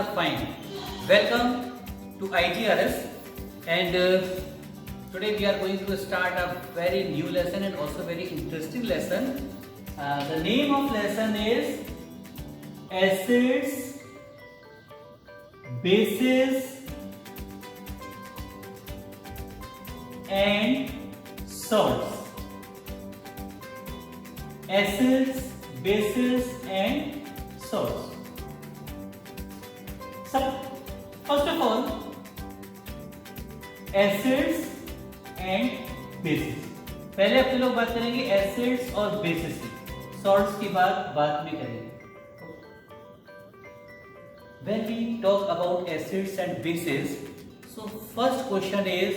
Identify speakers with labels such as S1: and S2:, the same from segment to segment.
S1: are fine. Welcome to IGRS, and today we are going to start a very new lesson and also very interesting lesson. The name of lesson is acids, bases and salts. Acids, bases and salts. First of all, acids and bases. पहले अपने लोग बात करेंगे acids और basis की. Salts की बात बाद में करेंगे. When we talk about acids and bases, so first question is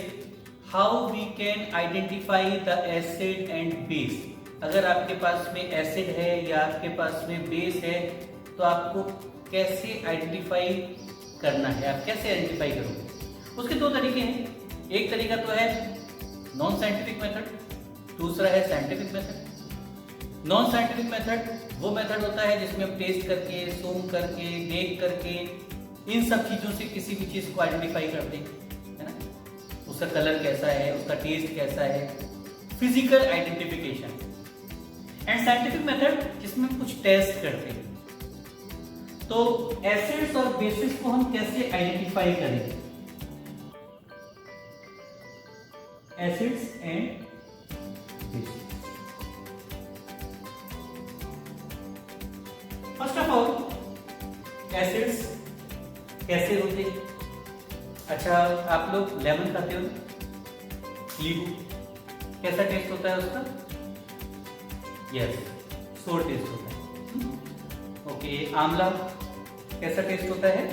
S1: how we can identify the acid and base. अगर आपके पास में एसिड है या आपके पास में बेस है तो आपको कैसे आइडेंटिफाई करना है, आप कैसे आइडेंटिफाई करोगे? उसके दो तरीके हैं. एक तरीका तो है नॉन साइंटिफिक मेथड, दूसरा है scientific method. Non scientific method वो मेथड होता है जिसमें हम टेस्ट करके, सूंघ करके, देख करके, इन सब चीज़ों से किसी भी चीज़ को आइडेंटिफाई करते हैं, है ना. उसका कलर कैसा है, उसका टेस्ट कैसा है, physical identification. And scientific method जिसमें हम कुछ टेस्ट करते हैं. तो एसिड्स और बेसिस को हम कैसे आइडेंटिफाई करेंगे? Acids and bases. First of all, acids कैसे होते हैं? अच्छा, आप लोग लेमन खाते हो, नींबू, कैसा टेस्ट होता है उसका? यस, सोर टेस्ट होता है. ओके, आंवला कैसा टेस्ट होता है?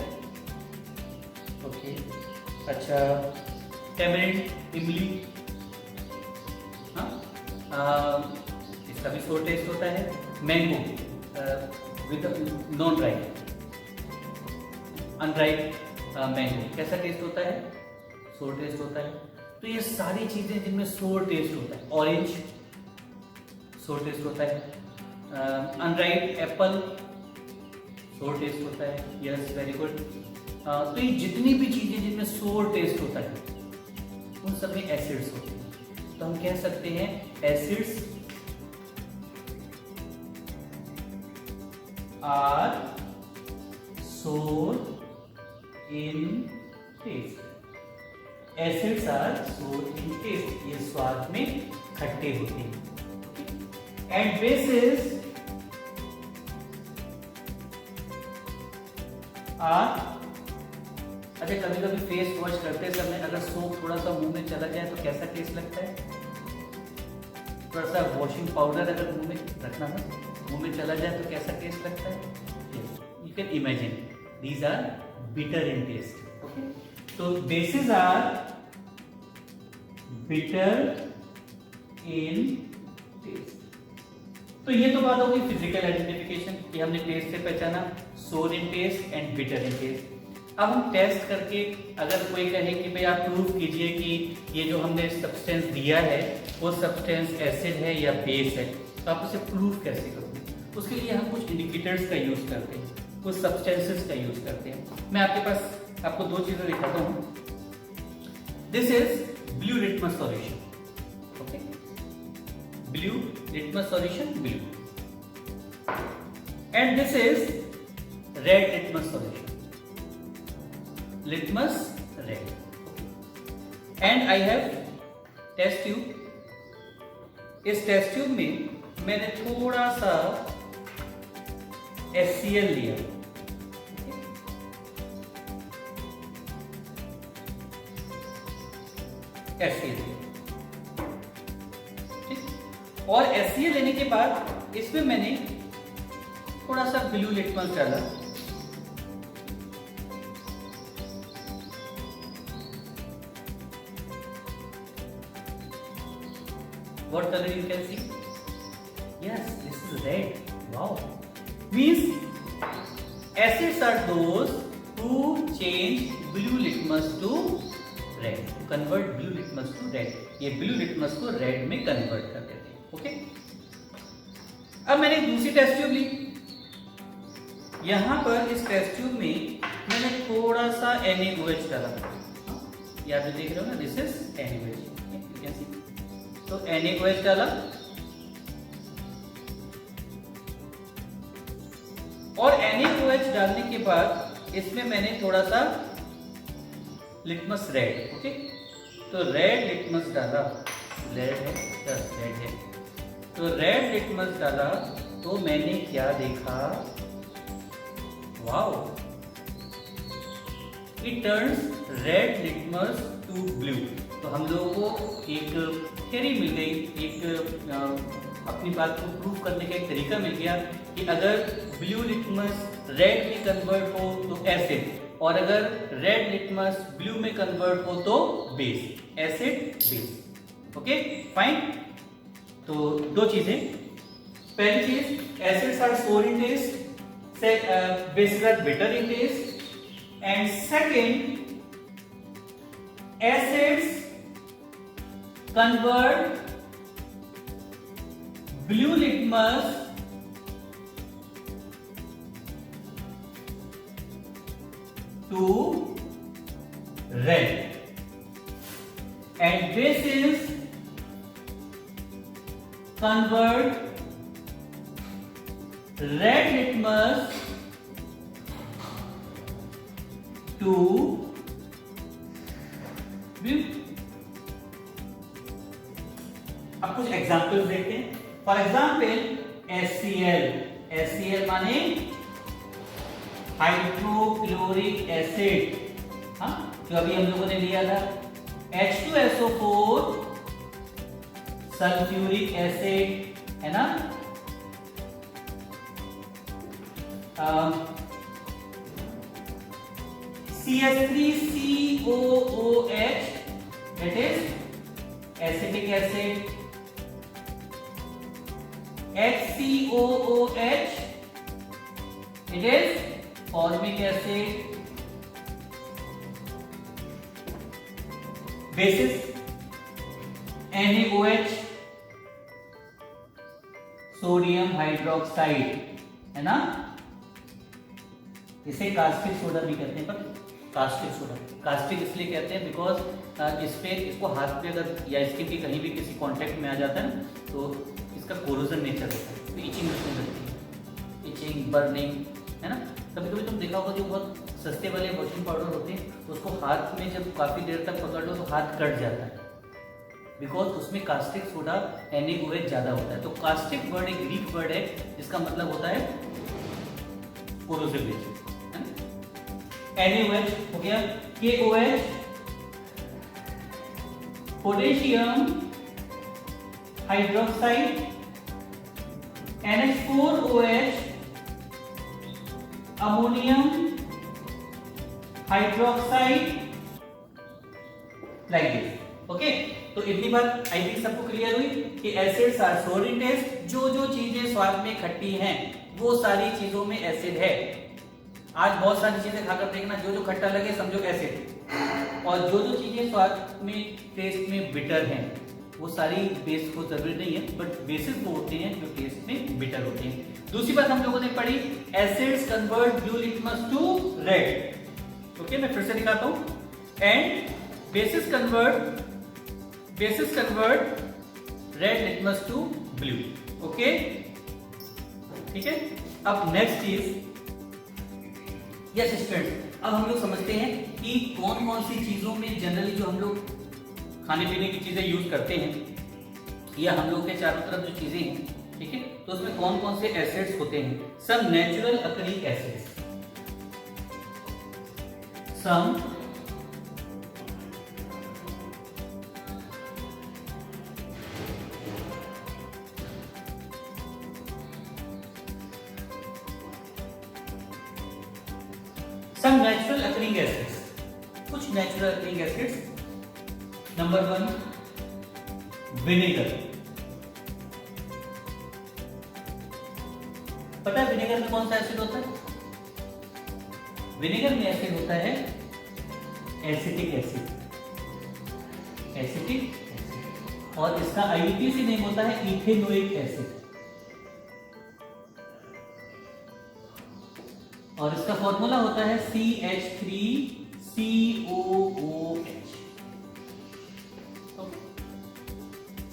S1: ओके, अच्छा, टेमरिंड, इमली, हाँ, इसका भी सोर टेस्ट होता है. Mango with non dry, undried mango कैसा टेस्ट होता है? सोर टेस्ट होता है. तो ये सारी चीजें जिनमें सोर टेस्ट होता है. ऑरेंज सोर टेस्ट होता है. अनड्राइड एप्पल सोर टेस्ट होता है. Yes, very good. तो ये जितनी भी चीजें जिनमें सोर टेस्ट होता है उन सब में एसिड्स होते हैं. तो हम कह सकते हैं acids are sour in test. Acids are sour in test, ये स्वाद में खट्टे होते हैं. एंड बेसिस अच्छा, कभी कभी फेस वॉश करते समय अगर सोप थोड़ा सा मुंह में चला जाए तो कैसा टेस्ट लगता है? थोड़ा सा वॉशिंग पाउडर अगर मुंह में रखना हो, मुंह में चला जाए तो कैसा टेस्ट लगता है? You can imagine, these are bitter in taste. Okay, तो bases are bitter in taste. तो ये तो बात होगी फिजिकल आइडेंटिफिकेशन कि हमने टेस्ट से पहचाना sour in taste and bitter in taste. अब हम टेस्ट करके अगर कोई कहे कि भाई आप प्रूव कीजिए कि ये जो हमने सब्सटेंस दिया है वो सब्सटेंस एसिड है या बेस है, तो आप उसे प्रूव कैसे करोगे? उसके लिए हम कुछ इंडिकेटर्स का यूज करते हैं, कुछ सब्सटेंसेस का यूज करते हैं. मैं आपको दो चीजें दिखाता हूँ. This is blue litmus solution. Okay, blue litmus solution, blue. And this is red litmus solution, litmus red. and I have test tube. इस टेस्ट ट्यूब में मैंने थोड़ा सा HCl लिया. HCl, ठीक. और HCl लेने के बाद इसमें मैंने थोड़ा सा ब्लू लिटमस डाला. What color you can see? Yes, this is red. Wow. Means acids are those who change blue litmus to red. Convert blue litmus to red. ये blue litmus को red में convert कर देते हैं. Okay? अब मैंने दूसरी टेस्ट ट्यूब ली. यहां पर इस टेस्ट ट्यूब में मैंने थोड़ा सा NaOH डाला, ये आप जो देख रहे हो ना, दिस इज NaOH। तो NaOH डाला और NaOH डालने के बाद इसमें मैंने थोड़ा सा लिटमस रेड, ओके, तो रेड लिटमस डाला, रेड है, यस रेड है, तो रेड लिटमस डाला तो मैंने क्या देखा, wow, it turns red litmus to blue. तो हम लोगों को एक थ्योरी मिल गई, एक अपनी बात को प्रूव करने का एक तरीका मिल गया कि अगर ब्लू लिटमस रेड में कन्वर्ट हो तो एसिड, और अगर रेड लिटमस ब्लू में कन्वर्ट हो तो base, acid base. Okay fine. तो दो चीजें, पहली चीज acids are sour in taste, bases are bitter in taste, and second acids convert blue litmus to red, and bases convert red litmus to blue। अब कुछ examples देखते हैं। For example HCl माने हाइड्रोक्लोरिक एसिड, हाँ, जो अभी हम लोगों ने लिया था। H2SO4 सल्फ्यूरिक एसिड, है ना। CH3COOH that is acetic acid. HCOOH it is formic acid। basis NaOH sodium hydroxide, है ना। इसे कास्टिक सोडा भी कहते हैं, पर कास्टिक सोडा कास्टिक इसलिए कहते हैं बिकॉज इसको हाथ पे अगर या स्किन के कहीं भी किसी कांटेक्ट में आ जाता है ना, तो इसका कोरोजन नेचर होता है, तो इचिंग मशीन लगती है, इचिंग बर्निंग, है ना। कभी कभी तुम देखा होगा जो बहुत सस्ते वाले वॉशिंग पाउडर होते हैं, तो उसको हाथ में जब काफ़ी देर तक पकड़ लो तो हाथ कट जाता है, बिकॉज उसमें कास्टिक सोडा NaOH ज़्यादा होता है। तो कास्टिक वर्ड एक ग्रीक वर्ड है जिसका मतलब होता है कोरोसिव नेचर। NaOH हो गया, KOH potassium hydroxide, NH4OH ammonium hydroxide, like this. Okay, तो इतनी बात आई थिंक सबको क्लियर हुई कि acids are sour in test. जो जो चीजें स्वाद में खट्टी हैं वो सारी चीजों में एसिड है। आज बहुत सारी चीजें खाकर देखना, जो जो खट्टा लगे समझो एसिड, और जो जो चीजें स्वाद में टेस्ट में बिटर हैं वो सारी बेस को जरूरी नहीं है, बट बेसिस वो होते हैं जो टेस्ट में बिटर होते हैं। दूसरी बात हम लोगों ने पढ़ी, acids convert blue litmus to red. Okay, मैं फिर से दिखाता हूं, and bases convert red litmus to blue. Okay, ठीक है। अब नेक्स्ट चीज, यस स्टूडेंट्स, अब हम लोग समझते हैं कि कौन कौन सी चीजों में जनरली जो हम लोग खाने पीने की चीजें यूज करते हैं या हम लोग के चारों तरफ जो चीजें हैं, ठीक है, तो उसमें कौन कौन से एसिड्स होते हैं। Some natural occurring acids, some natural occurring acids, कुछ natural occurring acids. Number 1 vinegar. पता है विनेगर में कौन सा एसिड होता है? विनेगर में एसिड होता है एसिटिक एसिड, और इसका IUPAC नेम होता है इथेनोइक एसिड। और इसका फॉर्मूला होता है CH3COOH।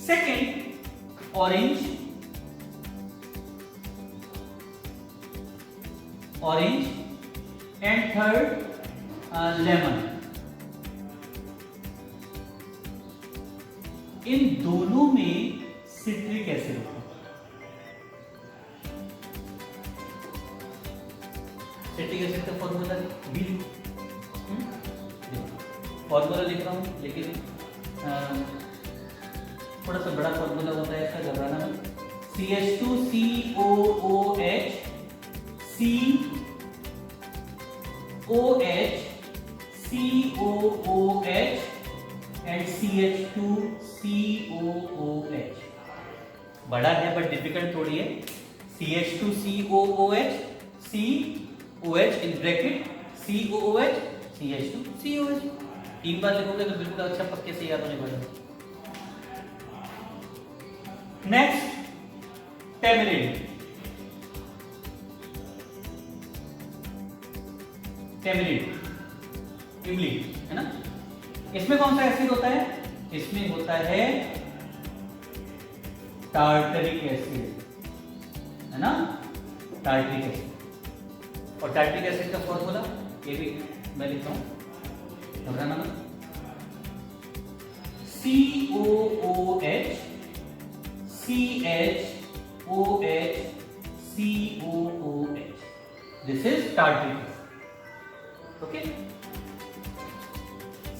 S1: Second orange, and third lemon. इन दोनों में सिट्रिक एसिड होता है। सिट्रिक एसिड का फॉर्मूला भी फॉर्मूला लिख रहा हूं, लेकिन थोड़ा सा बड़ा फॉर्मूला होता है इसका, घबराना मत। CH2COOH COH COOH and CH2COOH। बड़ा है बट डिफिकल्ट थोड़ी है। CH2COOH COH in bracket COOH CH2COH। 3 बार लिखोगे तो बिल्कुल अच्छा पक्के से याद होने वाला है। Next tamarind. इमली है ना। इसमें कौन सा एसिड होता है? इसमें होता है टार्टरिक एसिड, है ना, टार्टरिक एसिड। और टार्टरिक एसिड का फॉर्मूला ये भी मैं लिखता हूं, घबराना मत। COOH CHOH COOH। This is tartaric acid. Okay?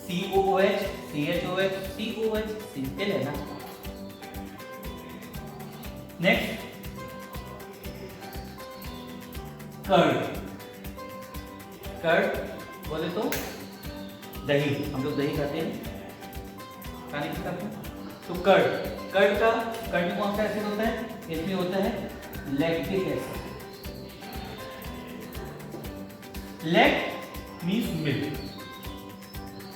S1: COOH CHOH COOH simple है ना। Next curd. कर्ड बोले तो दही, हम लोग दही खाते हैं, खाने की खाते हैं। तो कर्ड में कौन सा एसिड होता है? इसमें होता है लैक्टिक एसिड। लैक्ट मींस मिल्क,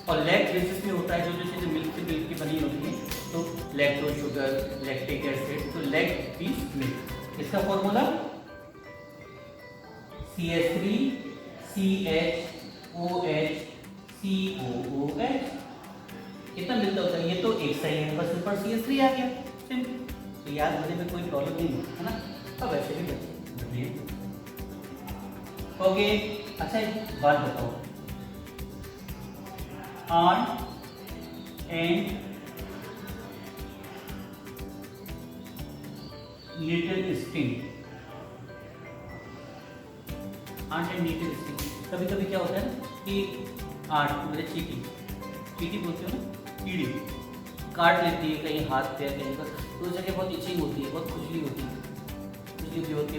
S1: और लैक्ट बेसिस में होता है जो चीजें मिल्क की बनी होती है, तो लैक्टोज शुगर, लैक्टिक एसिड, तो लैक्ट मींस मिल्क। इसका फॉर्मूला CH3CHOH COOH। कितना मिलता होता है? ये तो एक सही है, बस ऊपर CH3 आ गया, सिंपल। तो याद होने में कोई प्रॉब्लम नहीं है ना। अब वैसे भी बढ़िया। ओके, अच्छा एक बात बताओ, ant and needle sting. Ant and needle sting, कभी कभी क्या होता है कि आंट मेरे चीटी बोलते हो ना, कीड़ी काट लेती है कहीं हाथ पे कहीं पर, तो उस जगह बहुत इचिंग होती है, बहुत खुजली होती है,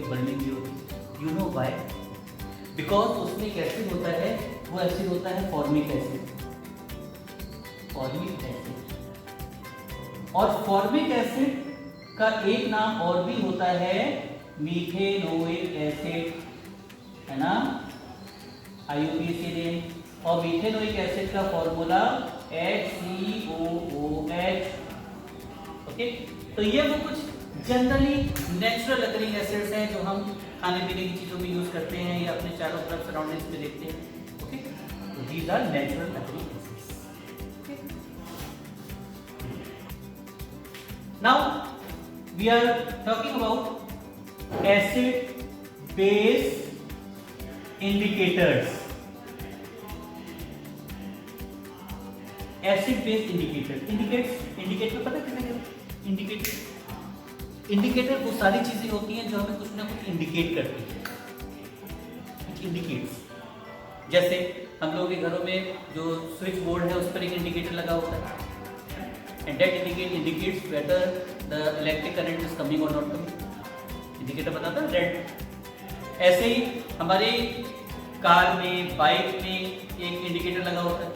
S1: बर्निंग भी होती है। You know why? बिकॉज उसमें एक एसिड होता है, वो एसिड होता है फॉर्मिक एसिड। और फॉर्मिक एसिड का एक नाम और भी होता है मीथेनोइक एसिड, है ना, IUPACN। और मीथेनोइक एसिड का फॉर्मूला HCOOH। ओके, तो ये वो कुछ जनरली नेचुरल अकरिंग एसिड्स हैं जो हम खाने पीने की चीजों में यूज करते हैं या अपने चारों तरफ सराउंडिंग्स में देखते हैं। ओके, तो these are natural occurring acids. Now we are talking about acid base indicators. Acid base indicator पता किसे कहते हैं? इंडिकेटर वो सारी चीजें होती हैं जो हमें कुछ ना कुछ इंडिकेट करती है, कुछ इंडिकेट्स। जैसे हम लोगों के घरों में जो स्विच बोर्ड है उस पर एक इंडिकेटर लगा होता है, and that indicates whether the electric current is coming और नॉट कमिंग। इंडिकेटर बताता है रेड। ऐसे ही हमारे कार में, बाइक में एक इंडिकेटर लगा होता है,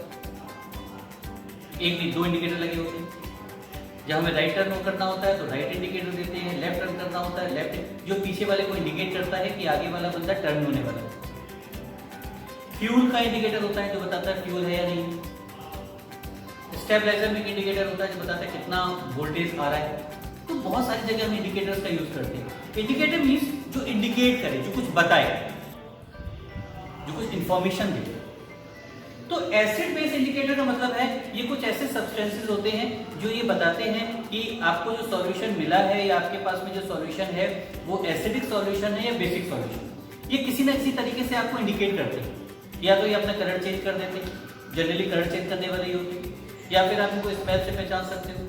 S1: एक नहीं 2 इंडिकेटर लगे होते हैं। जब हमें राइट टर्न करना होता है तो राइट इंडिकेटर देते हैं, लेफ्ट टर्न करना होता है लेफ्ट, जो पीछे वाले को इंडिकेट करता है कि आगे वाला बंदा टर्न होने वाला है। फ्यूल का इंडिकेटर होता है जो बताता है फ्यूल है या नहीं। स्टेबलाइजर में इंडिकेटर होता है जो बताता है कितना वोल्टेज आ रहा है। तो बहुत सारी जगह हम इंडिकेटर्स का यूज करते हैं। इंडिकेटर मीन्स जो इंडिकेट करे, जो कुछ बताए। जो कुछ इंफॉर्मेशन दे। तो एसिड बेस इंडिकेटर का मतलब है ये कुछ ऐसे सब्सटेंसेस होते हैं जो ये बताते हैं कि आपको जो सॉल्यूशन मिला है या आपके पास में जो सॉल्यूशन है वो एसिडिक सॉल्यूशन है या बेसिक सॉल्यूशन। ये किसी न किसी तरीके से आपको इंडिकेट करते हैं। या तो ये अपना कलर चेंज कर देते हैं, जनरली कलर चेंज करने वाले ही होते हैं, या फिर आप इनको स्मेल से पहचान सकते हो।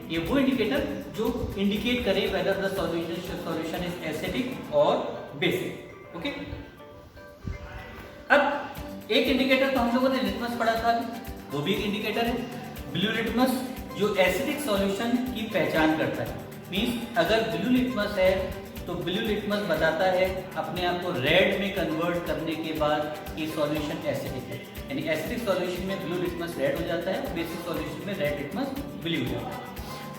S1: ये वो इंडिकेटर जो इंडिकेट करे whether the solution is acidic और बेसिक। ओके, अब एक इंडिकेटर तो हम लोगों ने लिटमस पढ़ा था, वो भी एक इंडिकेटर है ब्लू लिटमस, जो एसिडिक सॉल्यूशन की पहचान करता है। मींस अगर ब्लू लिटमस है तो ब्लू लिटमस बताता है अपने आप को रेड में कन्वर्ट करने के बाद कि सॉल्यूशन एसिडिक है। यानी एसिडिक सॉल्यूशन में ब्लू लिटमस रेड हो जाता है, बेसिक सॉल्यूशन में रेड लिटमस ब्लू हो जाता है।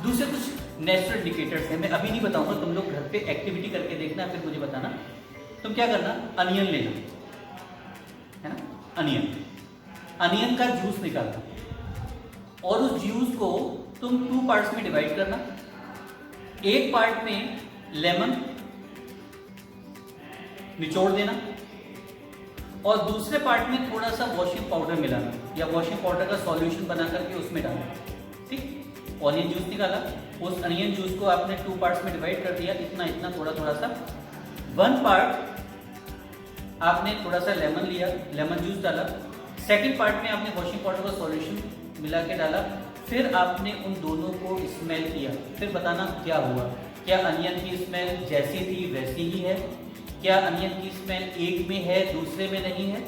S1: दूसरे कुछ नेचुरल इंडिकेटर्स हैं, मैं अभी नहीं बताऊंगा, तुम लोग घर पे एक्टिविटी करके देखना, फिर मुझे बताना। तुम क्या करना, अनियन लेना है ना, अनियन का जूस निकालना और उस जूस को तुम 2 पार्ट्स में डिवाइड करना। एक पार्ट में लेमन निचोड़ देना और दूसरे पार्ट में थोड़ा सा वॉशिंग पाउडर मिलाना या वॉशिंग पाउडर का सॉल्यूशन बना करके उसमें डालना। ठीक, ऑनियन जूस निकाला, उस अनियन जूस को आपने 2 पार्ट्स में डिवाइड कर दिया, इतना इतना थोड़ा थोड़ा सा। 1 पार्ट आपने थोड़ा सा लेमन लिया, लेमन जूस डाला। सेकंड पार्ट में आपने वॉशिंग पाउडर का सॉल्यूशन मिला के डाला। फिर आपने उन दोनों को स्मेल किया, फिर बताना क्या हुआ। क्या अनियन की स्मेल जैसी थी वैसी ही है? क्या अनियन की स्मेल एक में है दूसरे में नहीं है?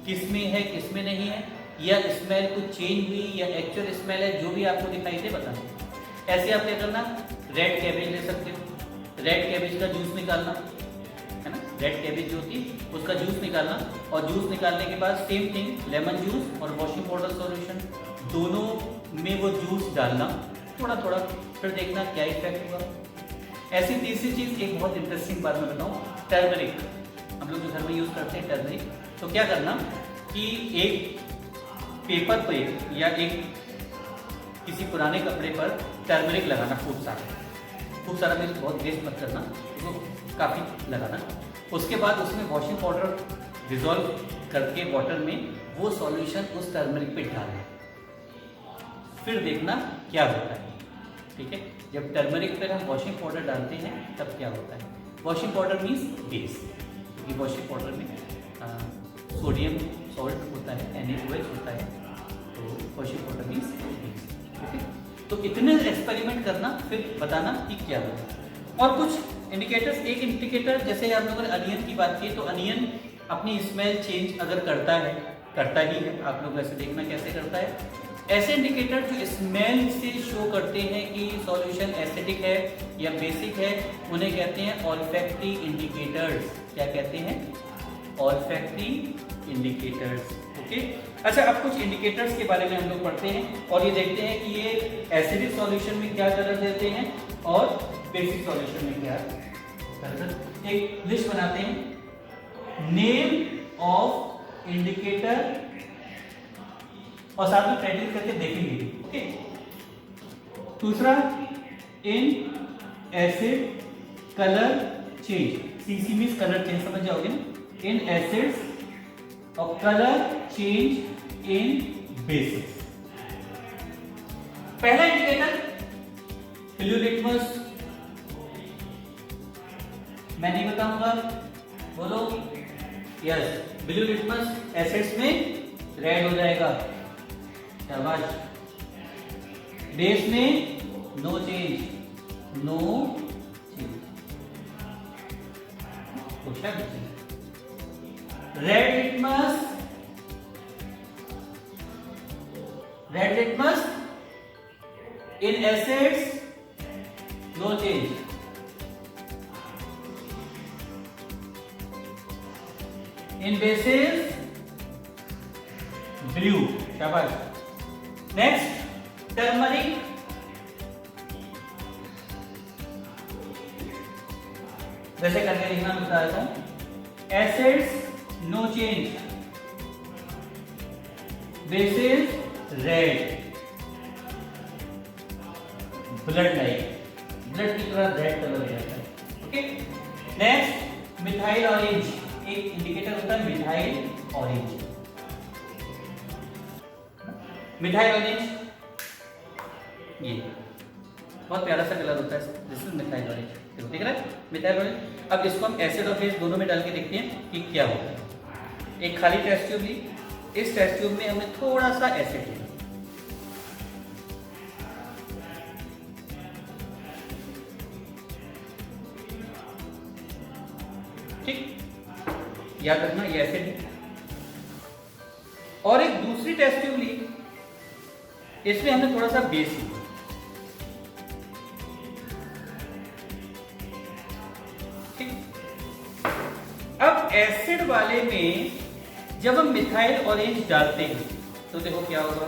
S1: किस में है किस में नहीं है? या स्मेल कुछ चेंज हुई या एक्चुअल स्मेल है, जो भी आपको दिखाई दे बताना। ऐसे आप क्या करना, रेड कैबेज ले सकते हो, रेड कैबेज का जूस निकालना है ना, रेड कैबेज जो होती है उसका जूस निकालना और जूस निकालने के बाद सेम थिंग, लेमन जूस और वॉशिंग पाउडर सॉल्यूशन दोनों में वो जूस डालना थोड़ा थोड़ा, फिर देखना क्या इफेक्ट हुआ। ऐसी तीसरी चीज, एक बहुत इंटरेस्टिंग बात मैं बताऊं, टर्मरिक। हम लोग जो घर में यूज करते हैं टर्मरिक, तो क्या करना कि एक पेपर पे या एक किसी पुराने कपड़े पर टर्मरिक लगाना, खूब सारा में, बहुत वेस्ट मत करना, तो काफी लगाना। उसके बाद उसमें वॉशिंग पाउडर डिजोल्व करके वाटर में वो सॉल्यूशन उस टर्मरिक पे डालना, फिर देखना क्या होता है। ठीक है, जब टर्मरिक पर हम वॉशिंग पाउडर डालते हैं तब क्या होता है। वॉशिंग पाउडर मीन्स बेस, क्योंकि वॉशिंग पाउडर में सोडियम सॉल्ट होता है, NaOH होता है, तो वॉशिंग पाउडर मीन्स बेस। ठीक है, तो इतने एक्सपेरिमेंट करना, फिर बताना कि क्या होगा। और कुछ इंडिकेटर्स, एक इंडिकेटर जैसे आप लोगों ने अनियन की बात की, तो अनियन अपनी स्मेल चेंज अगर करता ही है, आप लोग ऐसे देखना कैसे करता है। ऐसे इंडिकेटर जो स्मेल से शो करते हैं कि सॉल्यूशन एसिडिक है या बेसिक है, उन्हें कहते हैं ऑल्फैक्टरी इंडिकेटर्स। क्या कहते हैं? Olfactory indicators. ओके, अच्छा, अब कुछ इंडिकेटर्स के बारे में हम लोग पढ़ते हैं और ये देखते हैं कि ये एसिडिक सॉल्यूशन में क्या कलर देते हैं और बेसिक सॉल्यूशन में क्या कलर। एक लिस्ट बनाते हैं, नेम ऑफ इंडिकेटर, और साथ में ट्रेडिंग करके देखेंगे। ओके, दूसरा, in acid colour change, CC means colour change, समझ जाओगे ना। इन एसिड्स और कलर चेंज इन बेसिक्स। पहला इंडिकेटर ब्लू लिटमस, मैं नहीं बताऊंगा, बोलो यस। ब्लू लिटमस एसिड्स में रेड हो जाएगा, शाबाश। बेस में no change, no change. Red litmus in acids no change, in bases blue, शाबाश। नेक्स्ट, टर्मरिक, जैसे करके लिखना बता देता हूं, acids no change, bases red, blood like, blood की तरह रेड कलर हो जाता है। ओके, नेक्स्ट, मिथाइल ऑरेंज, एक इंडिकेटर होता है मिथाइल ऑरेंज। मिथाइल ऑरेंज ये बहुत प्यारा सा कलर होता है, दिस इज मिथाइल ऑरेंज, देखो दिख रहा है मिथाइल ऑरेंज। अब इसको हम एसिड और बेस दोनों में डाल के देखते हैं कि क्या होता है। एक खाली टेस्ट ट्यूब ली, इस टेस्ट ट्यूब में हमने थोड़ा सा एसिड लिया, ठीक, याद रखना ये एसिड है। और एक दूसरी टेस्ट ट्यूब ली, इसमें हमने थोड़ा सा बेस लिया, अब एसिड वाले में जब हम मिथाइल ऑरेंज डालते हैं तो देखो क्या होगा,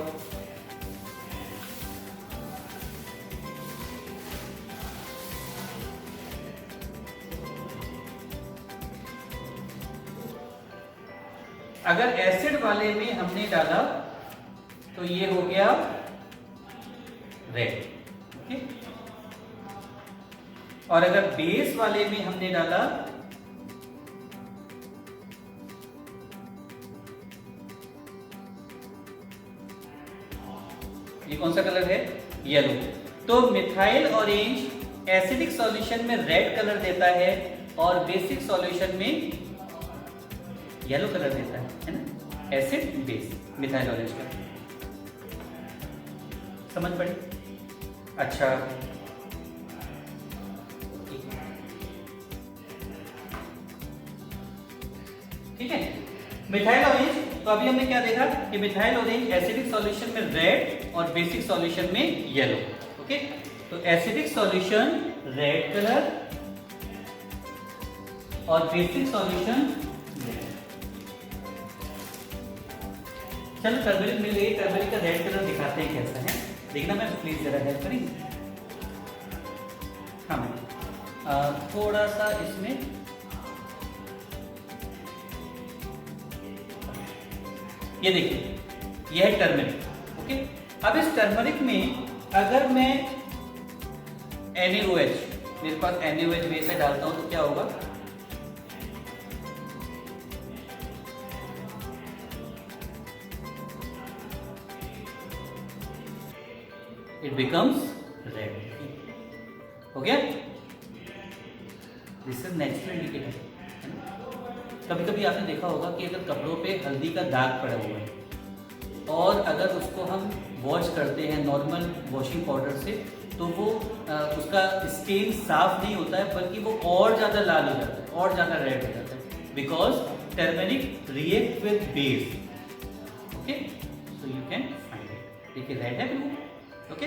S1: अगर एसिड वाले में हमने डाला तो ये हो गया रेड, ओके, और अगर बेस वाले में हमने डाला ये कौन सा कलर है, येलो। तो मिथाइल ऑरेंज एसिडिक सॉल्यूशन में रेड कलर देता है और बेसिक सॉल्यूशन में येलो कलर देता है ना, एसिड बेस मिथाइल ऑरेंज का, समझ पड़ी? अच्छा, ठीक है, मिथाइल ऑरेंज। तो अभी हमने क्या देखा कि मिथाइल ऑरेंज एसिडिक सॉल्यूशन में रेड और बेसिक सॉल्यूशन में येलो, ओके। तो एसिडिक सॉल्यूशन रेड कलर और बेसिक सॉल्यूशन येलो। चलो टर्मरिक मिल गई, टर्मरिक का रेड कलर दिखाते हैं कैसा है, देखना मैं प्लीज जरा हेल्प करेंगे। हाँ मैं थोड़ा सा इसमें ये देखिए, यह है टर्मरिक, ओके। अब इस टर्मरिक में अगर मैं NaOH, मेरे पास NaOH बेस है, डालता हूं तो क्या होगा, इट बिकम्स रेड, हो गया। This is natural indicator. कभी कभी आपने देखा होगा कि अगर कपड़ों पे हल्दी का दाग पड़ा हुआ है और अगर उसको हम वॉश करते हैं नॉर्मल वॉशिंग पाउडर से, तो वो उसका स्टेन साफ नहीं होता है, बल्कि वो और ज़्यादा लाल हो जाता है, और ज़्यादा रेड हो जाता है, because turmeric react with base, okay. So you can find it, देखिए रेड है बिल्कुल, ओके।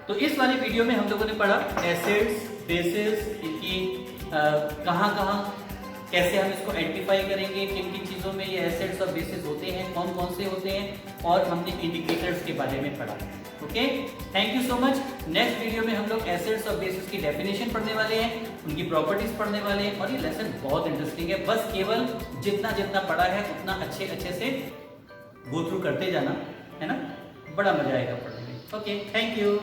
S1: तो इस वाली वीडियो में हम लोगों ने पढ़ा एसिड्स, बेसिस, इनकी कहाँ कहाँ कैसे हम इसको आइडेंटिफाई करेंगे, किन किन चीज़ों में ये एसिड्स और बेसिस होते हैं, कौन कौन से होते हैं, और हमने इंडिकेटर्स के बारे में पढ़ा, okay. Thank you so much. Next video में हम लोग एसिड्स और बेसिस की डेफिनेशन पढ़ने वाले हैं, उनकी प्रॉपर्टीज पढ़ने वाले हैं, और ये लेसन बहुत इंटरेस्टिंग है। बस केवल जितना जितना पढ़ा है उतना अच्छे अच्छे से गो थ्रू करते जाना, है ना, बड़ा मजा आएगा पढ़ने में। Okay, thank you.